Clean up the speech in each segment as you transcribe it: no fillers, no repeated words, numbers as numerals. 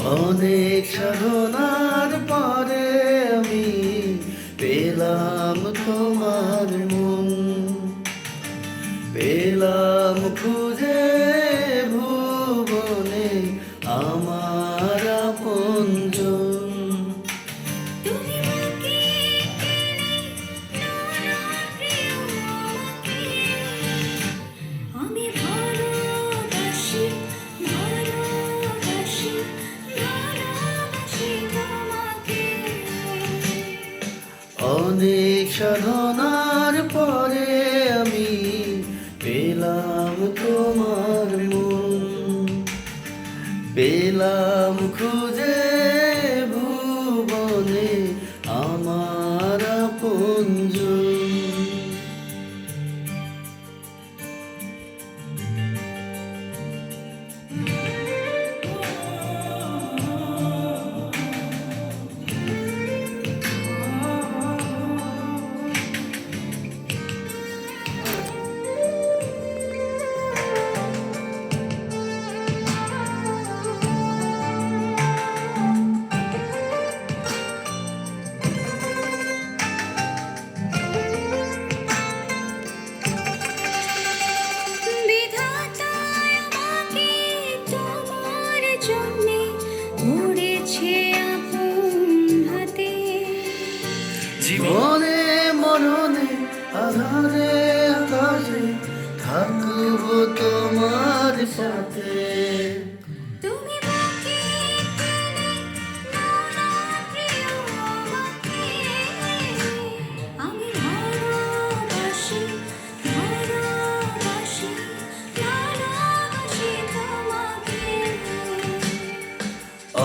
অনেক সাধনার পরে আমি পেলাম তোমার মন, পেলাম খুঁজে ভুবনে আমার আপনজন। অনেক সাধনার পরে আমি পেলাম তোমার মন, পেলাম খুঁজে ভুবনে আমার আপনজন। জীবনে মরণে আধারে আকাশে থাকবো তোমার সাথে।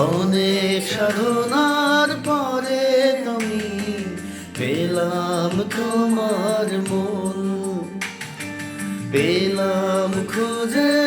অনেক সাধনার পরে তুমি পেলাম তোমার মন, পেলাম খুঁজে